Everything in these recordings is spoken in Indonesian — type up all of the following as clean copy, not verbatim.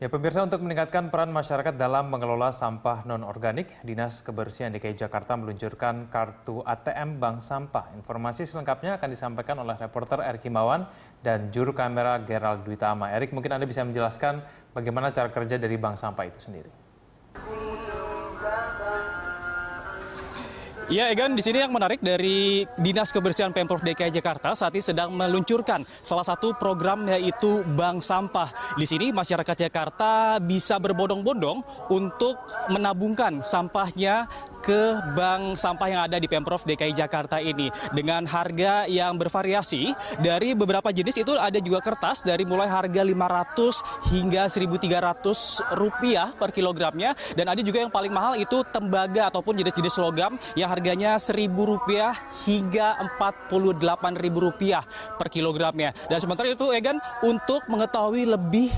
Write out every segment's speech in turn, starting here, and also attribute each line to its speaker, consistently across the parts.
Speaker 1: Ya, pemirsa, untuk meningkatkan peran masyarakat dalam mengelola sampah non-organik, Dinas Kebersihan DKI Jakarta meluncurkan kartu ATM Bank Sampah. Informasi selengkapnya akan disampaikan oleh reporter Erik Himawan dan juru kamera Gerald Dwitama. Erik, mungkin Anda bisa menjelaskan bagaimana cara kerja dari Bank Sampah itu sendiri.
Speaker 2: Ya, Egan, di sini yang menarik dari Dinas Kebersihan Pemprov DKI Jakarta saat ini sedang meluncurkan salah satu program, yaitu Bank Sampah. Di sini masyarakat Jakarta bisa berbondong-bondong untuk menabungkan sampahnya ke bank sampah yang ada di Pemprov DKI Jakarta ini dengan harga yang bervariasi. Dari beberapa jenis itu ada juga kertas dari mulai harga Rp500 hingga Rp1.300 per kilogramnya, dan ada juga yang paling mahal itu tembaga ataupun jenis-jenis logam yang harganya Rp1.000 hingga Rp48.000 per kilogramnya. Dan sementara itu, Egan, untuk mengetahui lebih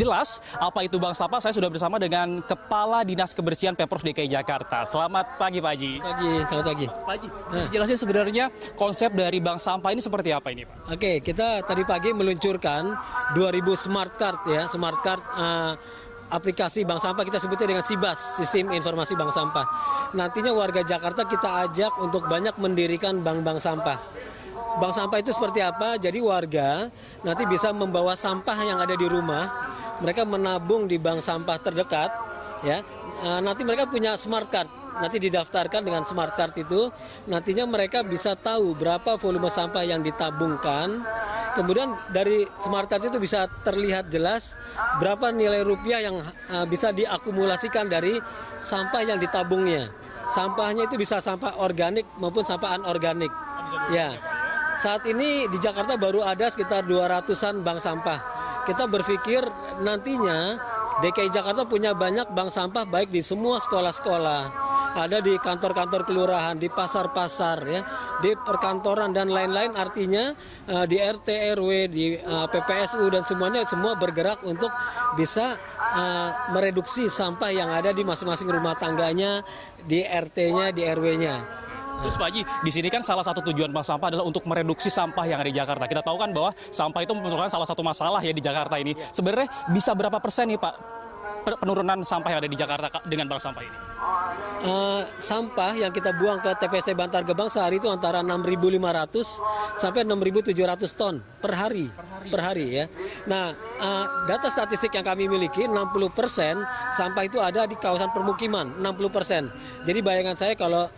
Speaker 2: jelas apa itu Bank Sampah, saya sudah bersama dengan Kepala Dinas Kebersihan Pemprov DKI Jakarta. Selamat pagi, Pak Haji.
Speaker 3: Selamat pagi.
Speaker 2: Pak Haji, bisa jelasin sebenarnya konsep dari Bank Sampah ini seperti apa ini, Pak?
Speaker 3: Oke, kita tadi pagi meluncurkan 2000 smart card ya, smart card aplikasi Bank Sampah, kita sebutnya dengan SIBAS, Sistem Informasi Bank Sampah. Nantinya warga Jakarta kita ajak untuk banyak mendirikan bank-bank sampah. Bank sampah itu seperti apa? Jadi warga nanti bisa membawa sampah yang ada di rumah, mereka menabung di bank sampah terdekat, ya. Nanti mereka punya smart card. Nanti didaftarkan dengan smart card itu, nantinya mereka bisa tahu berapa volume sampah yang ditabungkan. Kemudian dari smart card itu bisa terlihat jelas berapa nilai rupiah yang bisa diakumulasikan dari sampah yang ditabungnya. Sampahnya itu bisa sampah organik maupun sampah anorganik. Ya, saat ini di Jakarta baru ada sekitar 200-an bank sampah. Kita berpikir nantinya DKI Jakarta punya banyak bank sampah baik di semua sekolah-sekolah, ada di kantor-kantor kelurahan, di pasar-pasar, ya, di perkantoran dan lain-lain. Artinya di RT, RW, di PPSU dan semuanya semua bergerak untuk bisa mereduksi sampah yang ada di masing-masing rumah tangganya, di RT-nya, di RW-nya.
Speaker 2: Terus Pak Haji, di sini kan salah satu tujuan Bank Sampah adalah untuk mereduksi sampah yang ada di Jakarta. Kita tahu kan bahwa sampah itu merupakan salah satu masalah ya di Jakarta ini. Sebenarnya bisa berapa persen nih Pak penurunan sampah yang ada di Jakarta dengan Bank Sampah ini?
Speaker 3: Sampah yang kita buang ke TPST Bantar Gebang sehari itu antara 6.500 sampai 6.700 ton per hari ya. Nah, data statistik yang kami miliki 60% sampah itu ada di kawasan permukiman, 60%. Jadi bayangan saya kalau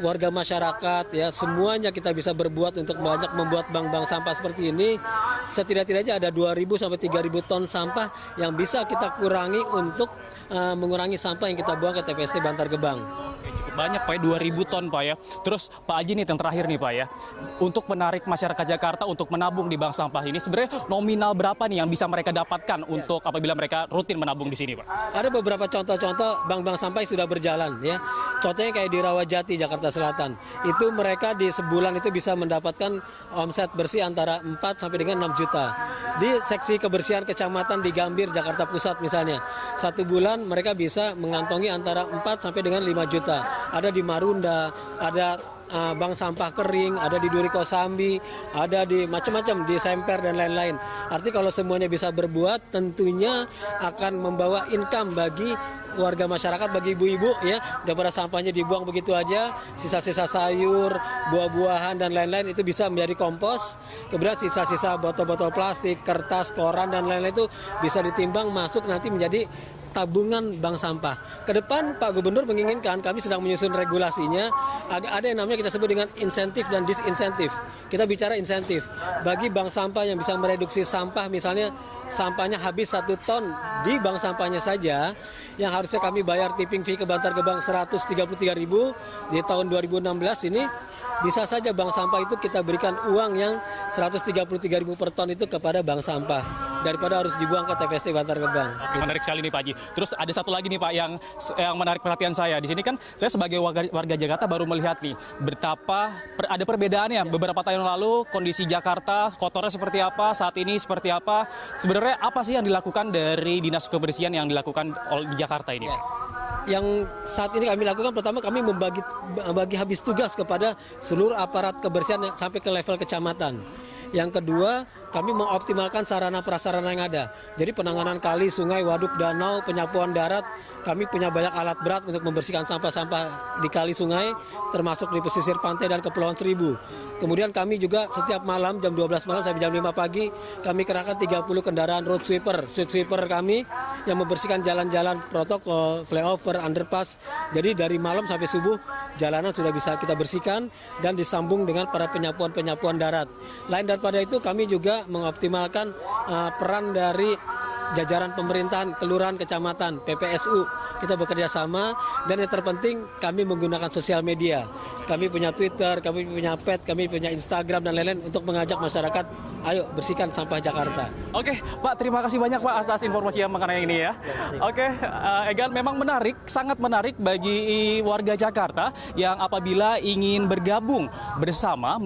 Speaker 3: warga masyarakat ya semuanya kita bisa berbuat untuk banyak membuat bank-bank sampah seperti ini, setidak-tidaknya ada 2.000 sampai 3.000 ton sampah yang bisa kita kurangi untuk mengurangi sampah yang kita buang ke TPST Bantar Gebang.
Speaker 2: Cukup banyak Pak, 2.000 ton Pak ya. Terus Pak Haji nih yang terakhir nih Pak ya, untuk menarik masyarakat Jakarta untuk menabung di bank sampah ini, sebenarnya nominal berapa nih yang bisa mereka dapatkan untuk apabila mereka rutin menabung di sini Pak?
Speaker 3: Ada beberapa contoh-contoh bank-bank sampah yang sudah berjalan ya. Contohnya kayak di Rawajati, Jakarta Selatan. Itu mereka di sebulan itu bisa mendapatkan omset bersih antara 4 sampai dengan 6 juta. Di seksi kebersihan kecamatan di Gambir, Jakarta Pusat misalnya, satu bulan mereka bisa mengantongi antara 4 sampai dengan 5 juta. Ada di Marunda, ada bank sampah kering, ada di Duri Kosambi, ada di macam-macam, di Semper dan lain-lain. Artinya kalau semuanya bisa berbuat, tentunya akan membawa income bagi warga masyarakat, bagi ibu-ibu ya, daripada sampahnya dibuang begitu aja, sisa-sisa sayur, buah-buahan dan lain-lain itu bisa menjadi kompos. Kemudian sisa-sisa botol-botol plastik, kertas, koran dan lain-lain itu bisa ditimbang masuk nanti menjadi tabungan bank sampah. Kedepan Pak Gubernur menginginkan, kami sedang menyusun regulasinya, ada yang namanya kita sebut dengan insentif dan disinsentif. Kita bicara insentif bagi bank sampah yang bisa mereduksi sampah, misalnya sampahnya habis 1 ton di bank sampahnya saja, yang harusnya kami bayar tipping fee ke Bantar Gebang 133.000 di tahun 2016 ini, bisa saja bank sampah itu kita berikan uang yang 133.000 per ton itu kepada bank sampah, daripada harus dibuang ke TPST Bantar Gebang.
Speaker 2: Oke, menarik sekali nih Pak Haji. Terus ada satu lagi nih Pak yang menarik perhatian saya. Di sini kan saya sebagai warga Jakarta baru melihat nih betapa ada perbedaannya. Beberapa tahun lalu kondisi Jakarta kotornya seperti apa, saat ini seperti apa. Sebenarnya apa sih yang dilakukan dari Dinas Kebersihan yang dilakukan di Jakarta ini?
Speaker 3: Ya. Yang saat ini kami lakukan, pertama kami membagi habis tugas kepada seluruh aparat kebersihan yang sampai ke level kecamatan. Yang kedua, kami mengoptimalkan sarana prasarana yang ada. Jadi penanganan kali, sungai, waduk, danau, penyapuan darat, kami punya banyak alat berat untuk membersihkan sampah-sampah di kali sungai, termasuk di pesisir pantai dan Kepulauan Seribu. Kemudian kami juga setiap malam jam 12 malam sampai jam 5 pagi, kami kerahkan 30 kendaraan road sweeper, street sweeper kami yang membersihkan jalan-jalan protokol, flyover, underpass. Jadi dari malam sampai subuh jalanan sudah bisa kita bersihkan dan disambung dengan para penyapuan darat. Lain daripada itu kami juga mengoptimalkan peran dari jajaran pemerintahan, kelurahan, kecamatan, PPSU. Kita bekerja sama dan yang terpenting kami menggunakan sosial media. Kami punya Twitter, kami punya Pet, kami punya Instagram dan lain-lain untuk mengajak masyarakat, ayo bersihkan sampah Jakarta.
Speaker 2: Oke, Pak, terima kasih banyak Pak atas informasi yang mengenai ini ya. Oke, Egan, memang menarik, sangat menarik bagi warga Jakarta yang apabila ingin bergabung bersama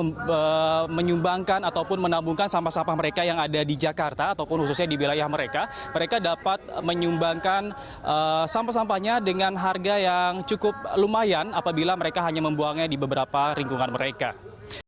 Speaker 2: menyumbangkan ataupun menabungkan sampah-sampah mereka yang ada di Jakarta ataupun khususnya di wilayah mereka dapat menyumbangkan sampah-sampahnya dengan harga yang cukup lumayan apabila mereka hanya membuangnya di beberapa lingkungan mereka.